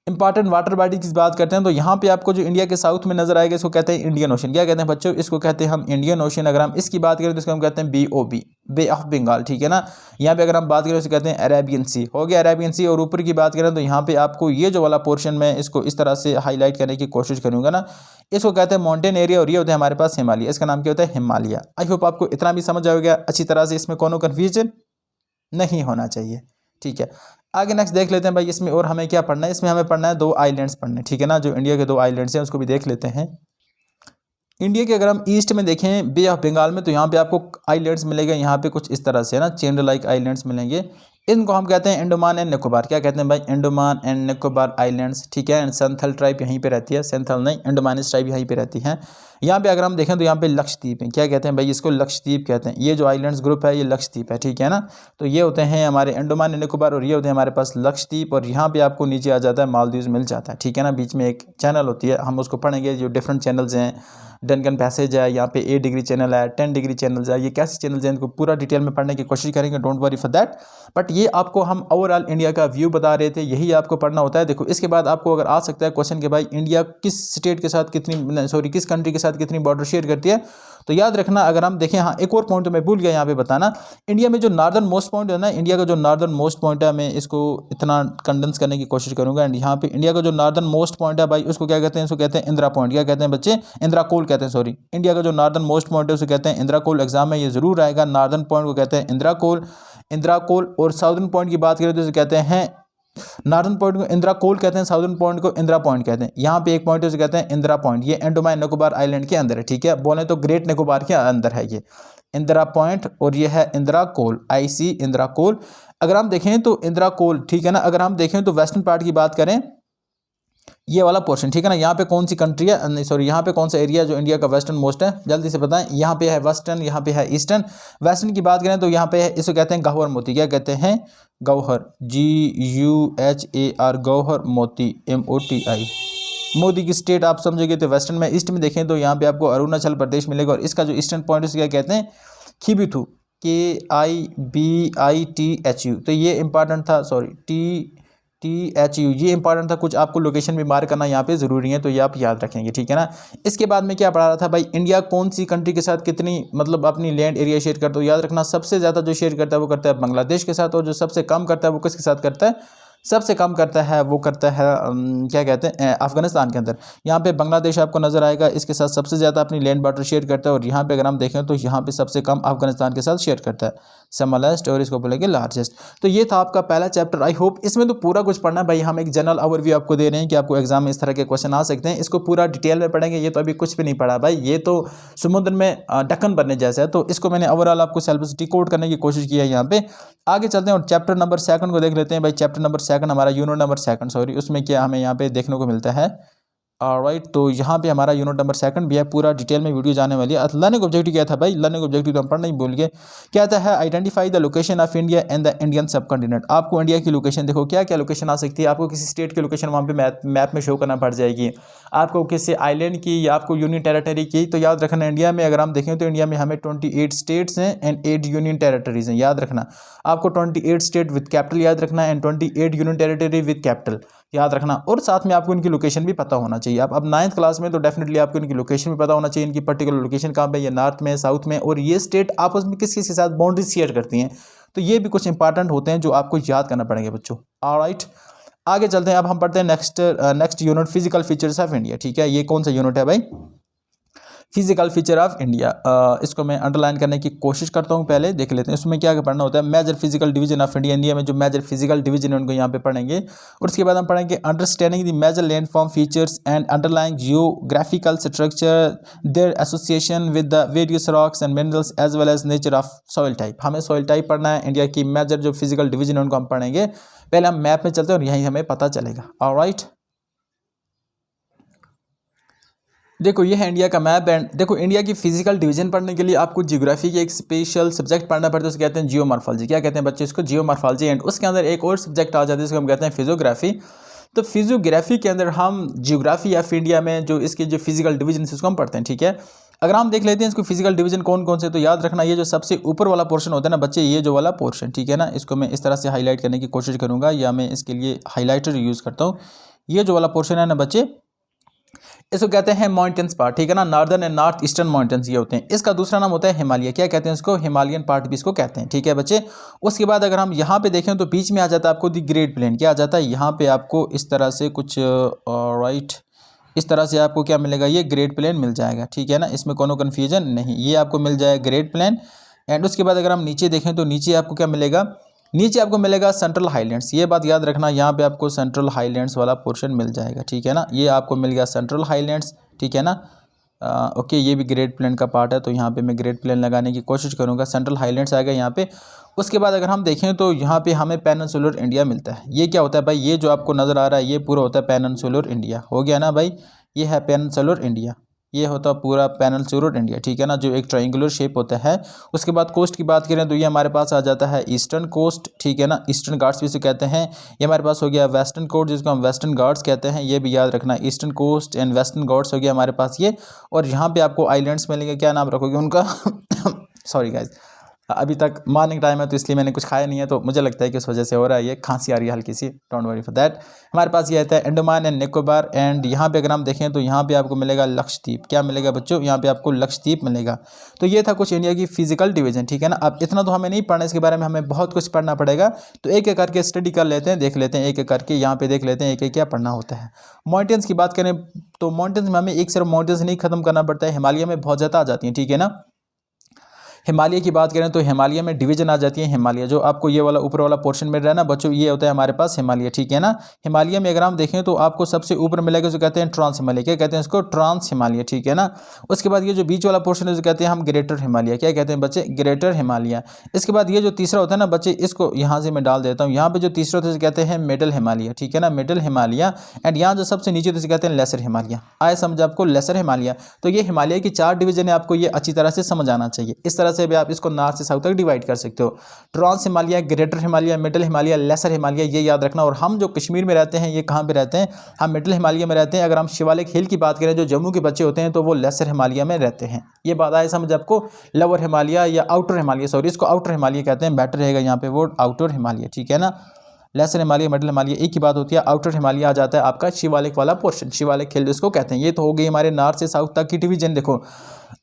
important water body की बात करते हैं तो यहाँ पे आपको जो इंडिया के साउथ में नजर आएगा इसको कहते हैं इंडियन ओशन। क्या कहते हैं बच्चों, इसको कहते हैं हम इंडियन ओशन। अगर हम इसकी बात करें तो इसको हम कहते हैं BOB, बे ऑफ बंगाल, ठीक है ना। यहाँ पे अगर हम बात करें तो कहते हैं अरेबियन सी, हो गया अरेबियन सी। और ऊपर की बात करें तो यहाँ पे आपको ये जो वाला पोर्शन में इसको इस तरह से हाईलाइट करने की कोशिश करूँगा ना, इसको कहते हैं माउंटेन एरिया, और ये होता है हमारे पास हिमालय, इसका नाम क्या होता है, हिमालय। आई होप आपको इतना भी समझ आएगा अच्छी तरह से, इसमें कोनो कन्फ्यूजन नहीं होना चाहिए, ठीक है। आगे नेक्स्ट देख लेते हैं भाई, इसमें और हमें क्या पढ़ना है, इसमें हमें पढ़ना है 2 आइलैंड्स पढ़ने, ठीक है ना। जो इंडिया के 2 आइलैंड्स हैं उसको भी देख लेते हैं। इंडिया के अगर हम ईस्ट में देखें बे ऑफ बंगाल में, तो यहाँ पे आपको आइलैंड्स मिलेंगे, यहाँ पे कुछ इस तरह से है ना, चेंड लाइक आइलैंड्स मिलेंगे। इनको हम कहते हैं अंडमान एंड निकोबार। क्या कहते हैं भाई, अंडमान एंड निकोबार आइलैंड्स, ठीक है। एंड सेंथल ट्राइब यहीं पे रहती है, सेंथल नहीं, अंडमानिस ट्राइब यहीं पे रहती है। यहाँ पे अगर हम देखें तो यहाँ पे लक्षद्वीप है। क्या कहते हैं भाई, इसको लक्षद्वीप कहते हैं। ये जो आइलैंड्स ग्रुप है ये लक्षद्वीप है, ठीक है ना। तो ये होते हैं हमारे अंडमान एंड निकोबार, और ये होते हैं हमारे पास लक्षद्वीप। और यहाँ पे आपको नीचे आ जाता है मालदीव्स मिल जाता है, ठीक है ना। बीच में एक चैनल होती है, हम उसको पढ़ेंगे, जो डिफरेंट चैनल्स हैं, डनकन पैसेज है, यहाँ पे 8 डिग्री चैनल है, 10 डिग्री चैनल है, ये कैसे चैनल्स हैं इनको पूरा डिटेल में पढ़ने की कोशिश करेंगे, don't worry for that. But ये आपको हम ओवरऑल इंडिया का व्यू बता रहे थे, यही आपको पढ़ना होता है। देखो इसके बाद आपको अगर आ सकता है क्वेश्चन कि भाई इंडिया किस स्टेट के साथ कितनी, सॉरी किस कंट्री के साथ कितनी बॉर्डर शेयर करती है, तो याद रखना। अगर हम देखें, हाँ एक और पॉइंट तो मैं भूल गया यहाँ पे बताना, इंडिया में जो नॉर्दर्न मोस्ट पॉइंट है ना, इंडिया का जो नॉर्दर्न मोस्ट पॉइंट है, मैं इसको इतना कंडेंस करने की कोशिश करूंगा। एंड यहाँ पे इंडिया का जो नॉर्दर्न मोस्ट पॉइंट है भाई, उसको क्या कहते हैं, इसको कहते हैं इंदिरा पॉइंट। क्या कहते हैं बच्चे, इंदिरा कोल कहते हैं, सॉरी। इंडिया का जो नॉर्दर्न मोस्ट पॉइंट है उसे कहते हैं इंदिरा कोल। एग्जाम में ये जरूर आएगा, नॉर्दर्न पॉइंट को कहते हैं इंदिरा कोल, इंदिरा कोल। और साउदर्न पॉइंट की बात करें तो इसे कहते हैं, नॉर्दर्न पॉइंट को इंदिरा कोल कहते हैं, साउदर्न पॉइंट को इंदिरा पॉइंट कहते हैं। यहाँ पे एक पॉइंट है उसे कहते हैं इंदिरा पॉइंट, ये अंडमान निकोबार आइलैंड के अंदर है, ठीक है। बोले तो ग्रेट निकोबार के अंदर है ये इंदिरा पॉइंट, और ये है इंदिरा कोल, IC इंदिरा कोल। अगर हम देखें तो इंदिरा कोल, ठीक है ना। अगर हम देखें तो वेस्टर्न पार्ट की बात करें, ये वाला पोर्शन, ठीक है ना। यहाँ पे कौन सी कंट्री है, नहीं सॉरी, यहाँ पे कौन सा एरिया जो इंडिया का वेस्टर्न मोस्ट है, जल्दी से बताएं। यहाँ पे है वेस्टर्न, यहाँ पे है ईस्टर्न। वेस्टर्न की बात करें तो यहाँ पे है, इसको कहते हैं गौहर मोती। क्या कहते हैं, गौहर, GUHAR, गौहर मोती, MOTI। मोदी की स्टेट आप समझोगे तो वेस्टर्न में। ईस्ट में देखें तो यहाँ पे आपको अरुणाचल प्रदेश मिलेगा, और इसका जो ईस्टर्न पॉइंट है क्या कहते हैं, खीबिथु, KIBITHU, तो ये इंपॉर्टेंट था, सॉरी THU, ये इंपॉर्टेंट था। कुछ आपको लोकेशन भी मार्क करना यहाँ पे ज़रूरी है, तो ये आप याद रखेंगे, ठीक है ना। इसके बाद में क्या पढ़ा रहा था भाई, इंडिया कौन सी कंट्री के साथ कितनी मतलब अपनी लैंड एरिया शेयर करता है, तो याद रखना सबसे ज़्यादा जो शेयर करता है वो करता है बांग्लादेश के साथ, और जो सबसे कम करता है वो किसके साथ करता है, सबसे कम करता है वो करता है क्या कहते हैं अफगानिस्तान के अंदर। यहाँ पे बांग्लादेश आपको नज़र आएगा, इसके साथ सबसे ज़्यादा अपनी लैंड बॉर्डर शेयर करता है, और यहाँ पे अगर हम देखें तो यहाँ पे सबसे कम अफगानिस्तान के साथ शेयर करता है, स्मॉलेस्ट, और इसको बोलेंगे लार्जेस्ट। तो ये था आपका पहला चैप्टर। आई होप इसमें तो पूरा कुछ पढ़ना है भाई, हम एक जनरल ओवरव्यू आपको दे रहे हैं कि आपको एग्जाम में इस तरह के क्वेश्चन आ सकते हैं, इसको पूरा डिटेल में पढ़ेंगे। ये तो अभी कुछ भी नहीं पढ़ा भाई, ये तो समुद्र में ढक्कन बनने जैसा है। तो इसको मैंने ओवरऑल आपको सिलेबस डिकोड करने की कोशिश की है यहाँ पे। आगे चलते हैं और चैप्टर नंबर 2 को देख लेते हैं भाई। चैप्टर नंबर 2 हमारा यूनिट नंबर 2 सॉरी, उसमें क्या हमें यहाँ पे देखने को मिलता है। ऑलराइट, तो यहाँ पे हमारा यूनिट नंबर 2 भी है, पूरा डिटेल में वीडियो जाने वाली है। लर्निंग ऑब्जेक्टिव क्या था भाई, लर्निंग ऑब्जेक्टिव तो हम पढ़ना ही भूल गए। क्या था है, identify the location of India and the Indian सब कॉन्टिनेंट। आपको इंडिया की लोकेशन, देखो क्या क्या लोकेशन आ सकती है, आपको किसी स्टेट की लोकेशन वहाँ पे मैप में शो करना पड़ जाएगी, आपको किसी आइलैंड की या आपको यूनियन टेरेटरी की। तो याद रखना इंडिया में अगर हम देखें तो इंडिया में हमें 28 स्टेट्स हैं एंड 8 यूनियन टेरेटरीज हैं। याद रखना आपको 28 स्टेट विद कैपिटल याद रखना and 28 union territory with capital याद रखना, और साथ में आपको इनकी लोकेशन भी पता होना चाहिए। आप अब 9th क्लास में तो डेफिनेटली आपको इनकी लोकेशन भी पता होना चाहिए, इनकी पर्टिकुलर लोकेशन कहाँ पे, ये नॉर्थ में, साउथ में, और ये स्टेट आपस में किस किस के साथ बाउंड्री शेयर करती हैं। तो ये भी कुछ इंपॉर्टेंट होते हैं जो आपको याद करना पड़ेंगे बच्चों। ऑलराइट, आगे चलते हैं। अब हम पढ़ते हैं next unit, physical features of India. ठीक है, ये कौन सा यूनिट है भाई, फिजिकल फीचर ऑफ इंडिया। इसको मैं अंडरलाइन करने की कोशिश करता हूँ, पहले देख लेते हैं इसमें क्या क्या पढ़ना होता है। Major physical division of India, India में जो मेजर फिजिकल डिवीजन है उनको यहाँ पे पढ़ेंगे, और उसके बाद हम पढ़ेंगे understanding the major landform features and underlying geographical structure, their association with the various rocks and minerals as well as nature of soil type. हमें सॉइल टाइप पढ़ना है, इंडिया की मेजर जो फिजिकल डिवीजन है उनको हम पढ़ेंगे। पहले हम मैप में चलते हैं और यहीं हमें पता चलेगा। ऑलराइट, देखो ये है इंडिया का मैप, एंड देखो इंडिया की फिजिकल डिवीजन पढ़ने के लिए आपको ज्योग्राफी के एक स्पेशल सब्जेक्ट पढ़ना पड़ता है, उसको कहते हैं जियोमॉर्फोलॉजी। क्या कहते हैं बच्चे इसको, जियोमॉर्फोलॉजी। एंड उसके अंदर एक और सब्जेक्ट आ जाता है जिसको हम कहते हैं फिजियोग्राफी। तो फिजियोग्राफी के अंदर हम जियोग्राफी ऑफ इंडिया में जो इसके जो फिजिकल डिवीजन है उसको हम पढ़ते हैं। ठीक है, अगर हम देख लेते हैं इसको फिजिकल डिवीजन कौन कौन से, तो याद रखना ये जो सबसे ऊपर वाला पोर्शन होता है ना बच्चे, ये जो वाला पोर्शन, ठीक है ना, इसको मैं इस तरह से हाईलाइट करने की कोशिश करूँगा, या मैं इसके लिए हाईलाइटर यूज़ करता हूँ। ये जो वाला पोर्शन है ना बच्चे, इसको कहते हैं माउंटेन्स पार्ट। ठीक है ना, northern and north eastern mountains ये होते हैं। इसका दूसरा नाम होता है हिमालय। क्या कहते हैं इसको, हिमालयन पार्ट भी इसको कहते हैं। ठीक है बच्चे, उसके बाद अगर हम यहाँ पे देखें तो बीच में आ जाता है आपको द ग्रेट प्लेन। क्या आ जाता है, यहाँ पे आपको इस तरह से कुछ राइट, इस तरह से आपको क्या मिलेगा, ये ग्रेट प्लेन मिल जाएगा। ठीक है ना, इसमें कोनो कन्फ्यूजन नहीं, ये आपको मिल जाएगा ग्रेट प्लेन। एंड उसके बाद अगर हम नीचे देखें तो नीचे आपको क्या मिलेगा, नीचे आपको मिलेगा सेंट्रल हाईलैंड्स। ये बात याद रखना, यहाँ पे आपको सेंट्रल हाईलैंड्स वाला पोर्शन मिल जाएगा। ठीक है ना, ये आपको मिल गया सेंट्रल हाईलैंड्स। ठीक है ना, ओके, ये भी ग्रेट प्लेन का पार्ट है, तो यहाँ पे मैं ग्रेट प्लेन लगाने की कोशिश करूँगा। सेंट्रल हाईलैंड्स आएगा यहाँ पे। उसके बाद अगर हम देखें तो यहाँ पे हमें पेनिनसुलर इंडिया मिलता है। ये क्या होता है भाई, ये जो आपको नज़र आ रहा है ये पूरा होता है पेनिनसुलर इंडिया। हो गया ना भाई, ये है पेनिनसुलर इंडिया, ये होता पूरा पेनिनसुलर इंडिया। ठीक है ना, जो एक ट्रायंगुलर शेप होता है। उसके बाद कोस्ट की बात करें तो ये हमारे पास आ जाता है ईस्टर्न कोस्ट। ठीक है ना, ईस्टर्न घाट्स भी इसे कहते हैं। ये हमारे पास हो गया वेस्टर्न कोस्ट, जिसको हम वेस्टर्न घाट्स कहते हैं। ये भी याद रखना, eastern coast and western Ghats हो गया हमारे पास ये। और यहाँ पे आपको आइलैंड्स मिलेंगे, क्या नाम रखोगे उनका सॉरी गाइज, अभी तक मॉर्निंग टाइम है तो इसलिए मैंने कुछ खाया नहीं है, तो मुझे लगता है कि उस वजह से हो रहा है, ये खांसी आ रही है हल्की सी, डोंट वरी फॉर दैट। हमारे पास ये आता है अंडमान एंड निकोबार। एंड यहाँ पे अगर हम देखें तो यहाँ पे आपको मिलेगा लक्षद्वीप। क्या मिलेगा बच्चों, यहाँ पे आपको लक्षद्वीप मिलेगा। तो ये था कुछ इंडिया की फिजिकल डिवीजन। ठीक है ना, अब इतना तो हमें नहीं पढ़ना, इसके बारे में हमें बहुत कुछ पढ़ना पड़ेगा। तो एक एक करके स्टडी कर लेते हैं, देख लेते हैं एक एक करके, यहाँ पे देख लेते हैं एक एक क्या पढ़ना होता है। माउंटेन्स की बात करें तो माउंटेन्स में हमें एक सिर्फ माउंटेन्स नहीं खत्म करना पड़ता है, हिमालय में बहुत ज़्यादा आ जाती हैं। ठीक है ना, हिमालय की बात करें तो हिमालय में डिवीजन आ जाती है। हिमालय जो आपको ये वाला ऊपर वाला पोर्शन मिल रहा है ना बच्चों, ये होता है हमारे पास हिमालय। ठीक है ना, हिमालय में अगर हम देखें तो आपको सबसे ऊपर मिलेगा जो कहते हैं ट्रांस हिमालय। क्या कहते हैं इसको, ट्रांस हिमालय। ठीक है ना, उसके बाद ये जो बीच वाला पोर्शन है जो कहते हैं हम ग्रेटर हिमालय। क्या कहते हैं बच्चे, ग्रेटर हिमालय। इसके बाद ये जो तीसरा होता है ना बच्चे, इसको यहाँ से मैं डाल देता हूँ, यहाँ पे जो तीसरा होता है कहते हैं मिडल हिमालय। ठीक है ना, मिडल हिमालय। एंड यहाँ जो सबसे नीचे तो कहते हैं लेसर हिमालय। आए समझ आपको, लेसर हिमालय। तो ये हिमालय की 4 डिवीजन है, आपको ये अच्छी तरह से समझ आना चाहिए। इस तरह तरह से भी आप इसको नॉर्थ से साउथ तक डिवाइड कर सकते हो। Trans Himalaya, greater Himalaya, middle Himalaya, lesser Himalaya, ये याद रखना। और हम जो कश्मीर में रहते हैं ये कहाँ पे रहते हैं, हम मिडिल हिमालय में रहते हैं। अगर हम शिवालिक हिल की बात करें जो जम्मू के बच्चे होते हैं तो वो लेसर हिमालय में रहते हैं। ये बात आए समझ आपको। लोअर हिमालय या आउटर हिमालय, सॉरी इसको आउटर हिमालय कहते हैं, बेटर रहेगा यहाँ पे वो आउटर हिमालय, ठीक है ना। लेसर हिमालय, मिडिल हिमालय एक ही बात होती है। आउटर हिमालय आ जाता है आपका शिवालिक वाला पोर्शन, शिवालिक हिल जिसको कहते हैं। ये तो हो गई हमारे नॉर्थ से साउथ तक की डिवीजन। देखो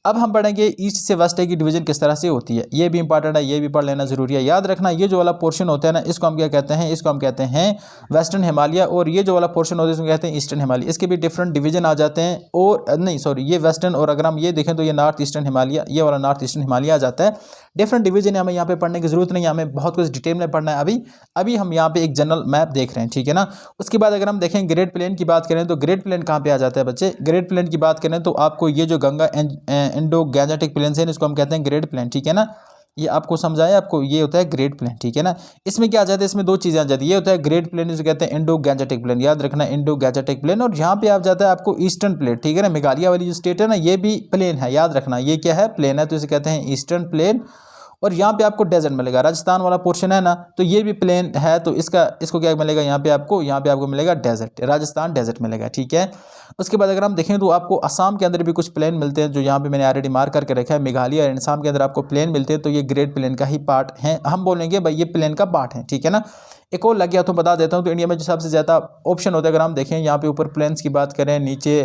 अब हम पढ़ेंगे ईस्ट से वेस्ट की डिवीजन किस तरह से होती है। ये भी इंपॉर्टेंट है, ये भी पढ़ लेना जरूरी है। याद रखना ये जो वाला पोर्शन होता है ना इसको हम क्या कहते हैं, इसको हम कहते हैं वेस्टर्न हिमालय। और ये जो वाला पोर्शन होता है इसको कहते हैं ईस्टर्न हिमालय। इसके भी डिफरेंट डिवीजन आ जाते हैं। और नहीं सॉरी ये वेस्टर्न, और अगर हम ये देखें तो ये नॉर्थ ईस्टर्न हिमालय, ये वाला नॉर्थ ईस्टर्न हिमालय आ जाता है। डिफरेंट डिवीजन हमें यहाँ पे पढ़ने की जरूरत नहीं है, हमें बहुत कुछ डिटेल में पढ़ना है। अभी हम यहाँ पे एक जनरल मैप देख रहे हैं, ठीक है ना। उसके बाद अगर हम देखें ग्रेट प्लेन की बात करें तो ग्रेट प्लेन कहाँ पे आ जाता है बच्चे। ग्रेट प्लेन की बात करें तो आपको ये जो गंगा इंडो गैंजेटिक प्लेन है इसको हम कहते हैं ग्रेट प्लेन, ठीक है ना। ये आपको समझाया आपको, ये होता है ग्रेट प्लेन, ठीक है ना। इसमें क्या आ जाता है, इसमें दो चीज़ें आ जाती है। ये होता है ग्रेट प्लेन जिसे कहते हैं इंडो गैंजेटिक प्लेन, याद रखना इंडो गैंजेटिक प्लेन। और यहाँ पे आ जाता है आपको ईस्टर्न प्लेट, ठीक है ना। मेघालय वाली जो स्टेट है ना ये भी प्लेन है, याद रखना ये क्या है, प्लेन है, तो इसे कहते हैं ईस्टर्न प्लेन। और यहाँ पे आपको डेजर्ट मिलेगा, राजस्थान वाला पोर्शन है ना तो ये भी प्लेन है, तो इसको क्या मिलेगा यहाँ पे आपको मिलेगा डेजर्ट, राजस्थान डेजर्ट मिलेगा, ठीक है। उसके बाद अगर हम देखें तो आपको असम के अंदर भी कुछ प्लेन मिलते हैं जो यहाँ पे मैंने ऑलरेडी मार्क करके रखा है। मेघालय और असम के अंदर आपको प्लेन मिलते हैं, तो ये ग्रेट प्लेन का ही पार्ट है, हम बोलेंगे भाई ये प्लेन का पार्ट है, ठीक है ना। एक और लग गया तो बता देता हूँ, तो इंडिया में जो सबसे ज़्यादा ऑप्शन होता है अगर हम देखें यहाँ पे ऊपर प्लेन्स की बात करें, नीचे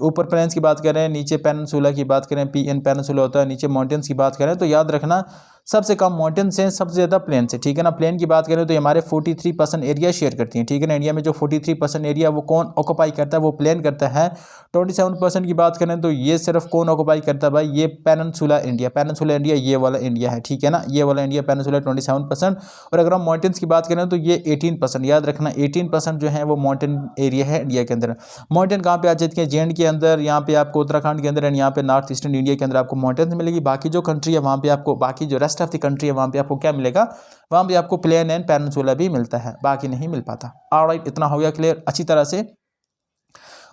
ऊपर प्लेन्स की बात करें, नीचे पेनिनसुला की बात करें, PN पेनिनसुला होता है, नीचे माउंटेन्स की बात करें तो याद रखना सबसे कम माउंटेन्स हैं, सबसे ज़्यादा प्लेन से, ठीक है ना। प्लेन की बात करें तो हमारे 43% एरिया शेयर करती हैं, ठीक है ना। इंडिया में जो 43% एरिया वो कौन ऑक्यूपाई करता है, वो प्लेन करता है। 27% की बात करें तो ये सिर्फ कौन ऑक्यूपाई करता है भाई, ये पेनिनसुला इंडिया, पेनिनसुला इंडिया ये वाला इंडिया है, ठीक है ना। ये वाला इंडिया पेनिनसुला 27%। और अगर हम माउंटेन्स की बात करें तो ये 18%, याद रखना 18% जो है वो माउंटेन एरिया है इंडिया के अंदर। माउंटेन कहाँ पे आ जाती है, JND के अंदर, यहाँ पे आपको उत्तराखंड के अंदर एंड यहाँ पे नॉर्थ ईस्टर्न इंडिया के अंदर आपको माउंटेन्स मिलेगी। बाकी जो कंट्री है वहाँ पे आपको, बाकी जो रेस्ट ऑफ द कंट्री है वहाँ पे आपको क्या मिलेगा, वहाँ पे आपको प्लेन एंड पेनिनसुला भी मिलता है, बाकी नहीं मिल पाता। ऑलराइट, इतना हो गया क्लियर अच्छी तरह से।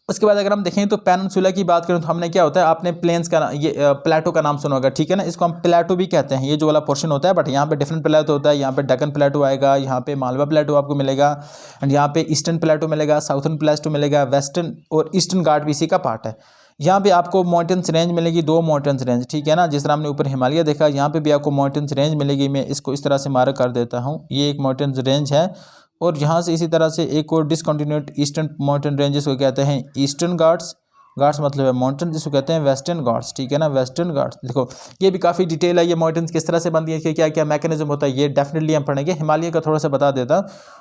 उसके बाद अगर हम देखें तो पेनिनसुला की बात करें तो हमने क्या होता है, आपने प्लेन्स का ये प्लेटो का नाम सुना होगा, ठीक है ना। इसको हम प्लेटो भी कहते हैं, ये जो वाला पोर्शन होता है, बट यहाँ पे डिफरेंट प्लेटो होता है। यहाँ पे डेक्कन प्लेटो आएगा, यहाँ पे मालवा प्लेटो आपको मिलेगा, एंड यहाँ पे ईस्टर्न प्लेटो मिलेगा, साउथर्न प्लेटो मिलेगा, वेस्टर्न और ईस्टर्न घाट भी इसी का पार्ट है। यहाँ पे आपको माउंटेन्स रेंज मिलेगी, 2 माउंटेन्स रेंज, ठीक है ना। जिस तरह हमने ऊपर हिमालय देखा, यहाँ पे भी आपको माउंटेन्स रेंज मिलेगी। मैं इसको इस तरह से मार्क कर देता हूँ, ये एक माउंटेन्स रेंज है। और यहाँ से इसी तरह से एक और डिसकंटिन्यूट ईस्टर्न माउंटेन रेंजेस को कहते हैं ईस्टर्न घाट्स, घाट्स मतलब है माउंटेन, जिसको कहते हैं वेस्टर्न घाट्स, ठीक है ना, वेस्टर्न घाट्स। देखो ये भी काफ़ी डिटेल है, ये माउंटेन्स किस तरह से बनती है, क्या क्या मैकेनिज्म होता है, ये डेफिनेटली हम पढ़ेंगे। हिमालय का थोड़ा सा बता देता,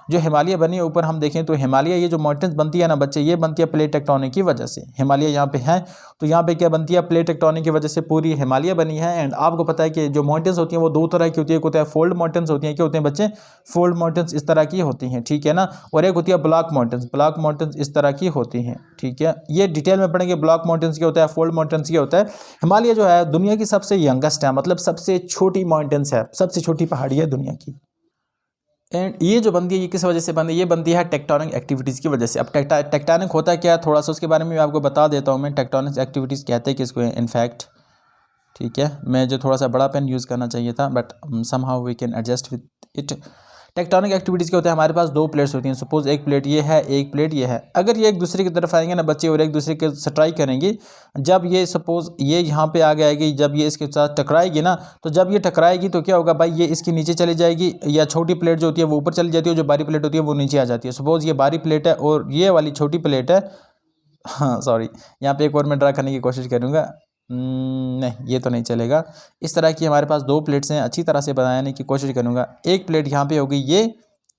जो हिमालय बनी है ऊपर हम देखें तो हिमालय, ये जो माउंटेन्स बनती है ना बच्चे, ये बनती है प्लेट टेक्टोनिक की वजह से। हिमालय यहाँ पे है तो यहाँ पे क्या बनती है, प्लेट टेक्टोनिक की वजह से पूरी हिमालय बनी है। एंड आपको पता है कि जो माउंटेन्स होती हैं वो 2 तरह की होती है, एक होता है फोल्ड माउंटेन्स होती हैं, क्या होते हैं बच्चे, फोल्ड माउंटेन्स इस तरह की होती हैं, ठीक है ना। और एक होती है ब्लॉक माउंटेन्स, ब्लॉक माउंटेन्स इस तरह की होती हैं, ठीक है। ये डिटेल में पढ़ेंगे, ब्लॉक माउंटेन्स क्या होता है, फोल्ड माउंटेन्स क्या होता है। हिमालय जो है दुनिया की सबसे यंगेस्ट है, मतलब सबसे छोटी माउंटेन्स है, सबसे छोटी पहाड़ी है दुनिया की। एंड ये जो बनती है ये किस वजह से बनती है, ये बनती है टेक्टोनिक एक्टिविटीज़ की वजह से। अब टेक्टोनिक होता क्या है, थोड़ा सा उसके बारे में आपको बता देता हूँ मैं। टेक्टोनिक एक्टिविटीज़ कहते हैं किसको इनफैक्ट, ठीक है। मैं जो थोड़ा सा बड़ा पेन यूज़ करना चाहिए था, but somehow we can adjust with it. Tectonic activities क्या होता है, हमारे पास 2 प्लेट्स होती हैं। सपोज एक प्लेट ये है, एक प्लेट ये है। अगर ये एक दूसरे की तरफ आएंगे ना बच्चे और एक दूसरे के स्ट्राइक करेंगे, जब ये सपोज ये यहाँ पे आ जाएगी, जब ये इसके साथ टकराएगी ना, तो जब ये टकराएगी तो क्या होगा भाई, ये इसके नीचे चली जाएगी, या छोटी प्लेट जो होती है वो ऊपर चली जाती है, जो बड़ी प्लेट होती है वो नीचे आ जाती है। सपोज ये बड़ी प्लेट है और ये वाली छोटी प्लेट है, हाँ सॉरी, यहाँ पे एक और मैं ड्रा करने की कोशिश करूँगा, नहीं ये तो नहीं चलेगा। इस तरह की हमारे पास 2 प्लेट्स हैं, अच्छी तरह से बनाने की कोशिश करूँगा। एक प्लेट यहाँ पे होगी, ये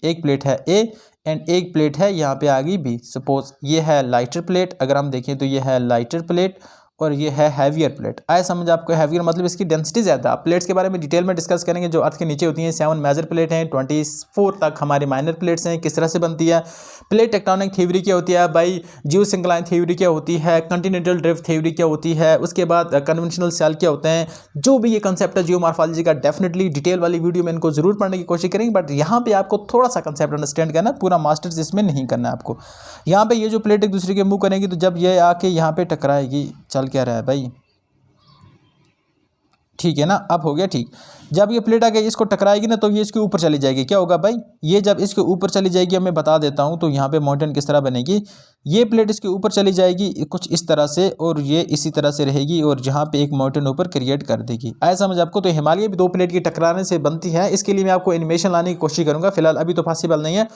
एक प्लेट है A एंड एक प्लेट है यहाँ पे आ गई B। सपोज ये है लाइटर प्लेट, अगर हम देखें तो ये है लाइटर प्लेट और ये है हैवियर प्लेट। आए समझ आपको, हैवियर मतलब इसकी डेंसिटी ज़्यादा। प्लेट्स के बारे में डिटेल में डिस्कस करेंगे, जो अर्थ के नीचे होती हैं। 7 मेजर प्लेट हैं, 24 तक हमारे माइनर प्लेट्स हैं। किस तरह से बनती है प्लेट टेक्टोनिक थ्योरी क्या होती है भाई, जियो सिंक्लाइन थ्योरी क्या होती है, कंटिनेंटल ड्रिफ्ट थ्योरी क्या होती है, उसके बाद कन्वेंशनल सेल क्या होते हैं, जो भी ये कंसेप्ट है जियोमॉर्फोलॉजी का, डेफिनेटली डिटेल वाली वीडियो में इनको जरूर पढ़ने की कोशिश करेंगे। बट यहाँ पे आपको थोड़ा सा कंसेप्ट अंडरस्टैंड करना, पूरा मास्टर्स इसमें नहीं करना है आपको। यहाँ पे ये जो प्लेट एक दूसरे के मुँह करेंगी तो जब ये आके यहाँ पे टकराएगी, चल क्या रहा है भाई, ठीक है ना। अब हो गया ठीक। जब ये प्लेट आगे इसको टकराएगी ना तो ये इसके ऊपर चली जाएगी। क्या होगा भाई, ये जब इसके ऊपर चली जाएगी, मैं बता देता हूँ तो यहाँ पे माउंटेन किस तरह बनेगी। ये प्लेट इसके ऊपर चली जाएगी कुछ इस तरह से, और ये इसी तरह से रहेगी, और जहाँ पे एक माउंटेन ऊपर क्रिएट कर देगी। ऐसा समझ आपको। तो हिमालय भी दो प्लेट की टकराने से बनती है। इसके लिए मैं आपको एनिमेशन लाने की कोशिश करूँगा, फिलहाल अभी तो पॉसिबल नहीं है,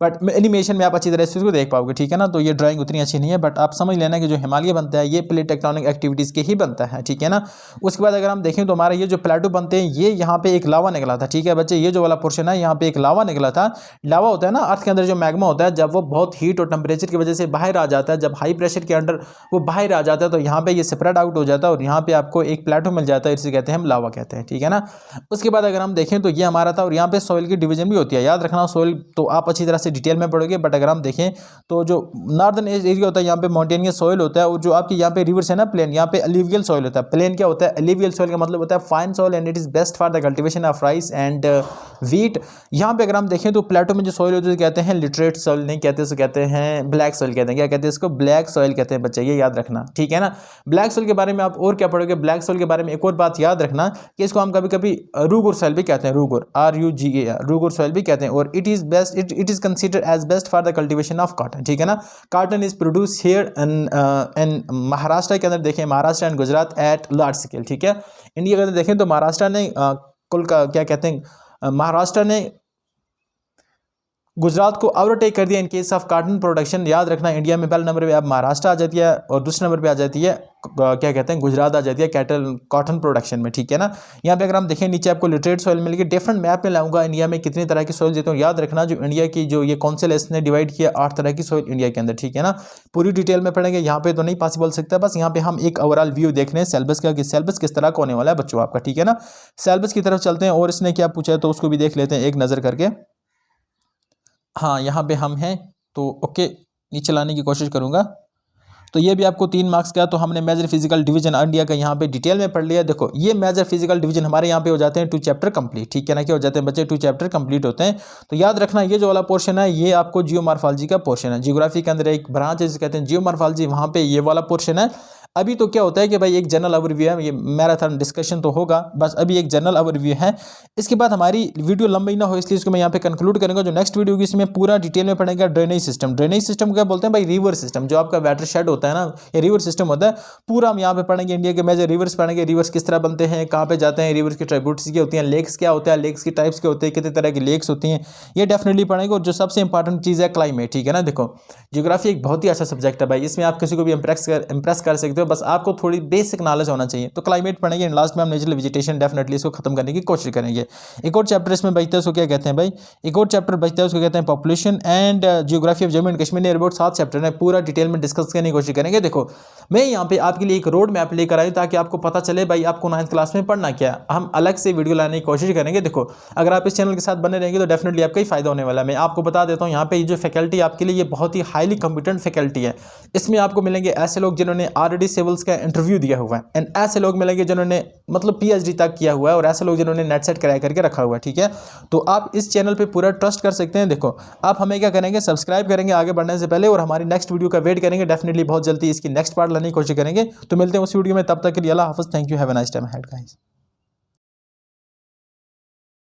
बट एनिमेशन में आप अच्छी तरह से इसको देख पाओगे, ठीक है ना। तो ये ड्राइंग उतनी अच्छी नहीं है, बट आप समझ लेना कि जो हिमालय बनता है ये प्लेट टेक्टोनिक एक्टिविटीज़ के ही बनता है, ठीक है ना। उसके बाद अगर हम देखें तो हमारा ये जो प्लेटो बनते हैं, ये यहाँ पे एक लावा निकला था, ठीक है बच्चे। ये जो वाला पोर्शन है यहाँ पे एक लावा निकला था। लावा होता है ना अर्थ के अंदर जो मैग्मा होता है, जब वो बहुत हीट और टेम्परेचर की वजह से बाहर आ जाता है, जब हाई प्रेशर के अंडर वो बाहर आ जाता है, तो यहाँ पे ये स्प्रेड आउट हो जाता है और यहाँ पे आपको एक प्लेटो मिल जाता है, इसे कहते हैं हम लावा कहते हैं, ठीक है ना। उसके बाद अगर हम देखें तो ये हमारा था, और यहाँ पे सॉइल की डिवीजन भी होती है, याद रखना। सॉइल तो आप अच्छी तरह से डिटेल में पढ़ोगे, बट अगर हम देखें तो जो नॉर्दर्न एरिया होता है यहाँ पे माउंटेनियस सॉइल होता है, और जो आपकी यहाँ पे रिवर्स है ना प्लेन, यहाँ पे एलिवियल सॉइल होता है। प्लेन क्या होता है, एलिवियल सॉइल का मतलब होता है fine soil and it is best for the cultivation of rice and wheat. यहाँ पे अगर हम देखें तो प्लेटो में जो सॉइल होती है कहते हैं लिटरेट सॉइल नहीं कहते, उसको कहते हैं ब्लैक सॉइल कहते हैं। क्या कहते हैं इसको, ब्लैक सॉइल कहते हैं बच्चे, ये याद रखना, ठीक है ना। ब्लैक सॉइल के बारे में आप और क्या पढ़ोगे, ब्लैक सॉइल के बारे में एक और बात याद रखना कि इसको हम कभी कभी रूगुर सॉइल भी कहते हैं, रूगुर RUGAR, रूगुर सॉइल भी कहते हैं। और it is best, it is considered as best for the cultivation of cotton, ठीक है ना। Cotton is produce here in Maharashtra के अंदर देखें, Maharashtra and Gujarat at large scale, ठीक है। इंडिया के अंदर देखें तो महाराष्ट्र ने कुल का क्या कहते हैं, महाराष्ट्र ने गुजरात को ओवरटेक कर दिया in case of cotton production. याद रखना इंडिया में पहले नंबर पे अब महाराष्ट्र आ जाती है, और दूसरे नंबर पे आ जाती है क्या कहते हैं गुजरात आ जाती है कैटल कॉटन प्रोडक्शन में, ठीक है ना। यहाँ पे अगर हम देखें नीचे आपको लिटरेट सॉइल मिलेगी। डिफरेंट मैप में लाऊंगा इंडिया में कितनी तरह की सॉइल देता हूँ। याद रखना जो इंडिया की जो ये काउंसिल है इसने डिवाइड किया 8 तरह की सॉइल इंडिया के अंदर, ठीक है ना। पूरी डिटेल में पढ़ेंगे, यहाँ पे तो नहीं पॉसिबल सकता, बस यहाँ पे हम एक ओवरऑल व्यू देख रहे हैं सिलेबस का कि सिलेबस किस तरह का होने वाला है बच्चों आपका, ठीक है ना। सिलेबस की तरफ चलते हैं और इसने क्या पूछा है तो उसको भी देख लेते हैं एक नज़र करके। हाँ यहाँ पे हम हैं तो ओके, नीचे लाने की कोशिश करूँगा। तो ये भी आपको 3 मार्क्स का, तो हमने मेजर फिजिकल डिवीजन इंडिया का यहाँ पे डिटेल में पढ़ लिया। देखो ये मेजर फिजिकल डिवीजन हमारे यहाँ पे हो जाते हैं 2 चैप्टर कंप्लीट, ठीक है ना। क्या हो जाते हैं बच्चे, 2 चैप्टर कंप्लीट होते हैं। तो याद रखना ये जो वाला पोर्शन है ये आपको जियोमॉर्फोलॉजी का पोर्शन है। जियोग्राफी के अंदर एक ब्रांच है जिसे कहते हैं जियोमॉर्फोलॉजी, वहाँ पे ये वाला पोर्शन है। अभी तो क्या होता है कि भाई एक जनरल ओवरव्यू है, ये मैराथन डिस्कशन तो होगा, बस अभी एक जनरल ओवरव्यू है। इसके बाद हमारी वीडियो लंबी ना हो इसलिए इसको मैं यहाँ पे कंक्लूड करूँगा। जो नेक्स्ट वीडियो होगी इसमें पूरा डिटेल में पढ़ेंगे ड्रेनेज सिस्टम। ड्रेनेज सिस्टम क्या बोलते हैं भाई, रिवर सिस्टम, जो आपका वाटर शेड होता है ना, ये रिवर सिस्टम होता है। पूरा हम यहाँ पे पढ़ेंगे, इंडिया के मेजर रिवर्स पढ़ेंगे, रिवर्स किस तरह बनते हैं, कहाँ पे जाते हैं, रिवर्स की ट्राइब्यूटरीज क्या होती हैं, लेक्स क्या होता है, लेक्स की टाइप्स क्या होते हैं, कितने तरह की लेक्स होती हैं, ये डेफिनेटली पढ़ेंगे। और जो सबसे इंपॉर्टेंट चीज़ है क्लाइमेट, ठीक है ना। देखो जियोग्राफी एक बहुत ही अच्छा सब्जेक्ट है भाई, इसमें आप किसी को भी इंप्रेस कर सकते हो, बस आपको थोड़ी बेसिक नॉलेज होना चाहिए। तो क्लाइमेट पढ़ेंगे, लास्ट में हम नेचुरल वेजिटेशन डेफिनेटली इसको खत्म करने की कोशिश करेंगे। एक और चैप्टर इसमें बचता है, उसको क्या कहते हैं भाई, एक और चैप्टर बचता है उसको कहते हैं population and geography of Jammu and Kashmir. About 7 chapter में पूरा डिटेल में डिस्कस करने की कोशिश करेंगे। देखो मैं यहाँ पे आपके लिए एक रोड मैप लेकर आई ताकि आपको पता चले भाई आपको 9th क्लास में पढ़ना क्या है। हम अलग से वीडियो लाने की कोशिश करेंगे। देखो अगर आप इस चैनल के साथ बने रहेंगे तो डेफिनेटली आपका ही फायदा होने वाला है। मैं आपको बता देता हूँ यहाँ पे जो फैकल्टी आपके लिए ये बहुत ही हाईली कॉम्पिटेंट फैकल्टी है। इसमें आपको मिलेंगे ऐसे लोग जिन्होंने ऑलरेडी सिविल्स का इंटरव्यू दिया हुआ है, एंड ऐसे लोग मिलेंगे जिन्होंने मतलब PhD तक किया हुआ है, और ऐसे लोग जिन्होंने नेट सेट कराया करके रखा हुआ है, ठीक है। तो आप इस चैनल पे पूरा ट्रस्ट कर सकते हैं। देखो आप हमें क्या करेंगे, सब्सक्राइब करेंगे आगे बढ़ने से पहले, और हमारी नेक्स्ट वीडियो का वेट करेंगे। डेफिनेटली बहुत जल्दी इसकी नेक्स्ट पार्ट लाने की कोशिश करेंगे। तो मिलते हैं उस वीडियो में, तब तक के लिए अल्लाह हाफ़िज़, thank you, have a nice time ahead guys.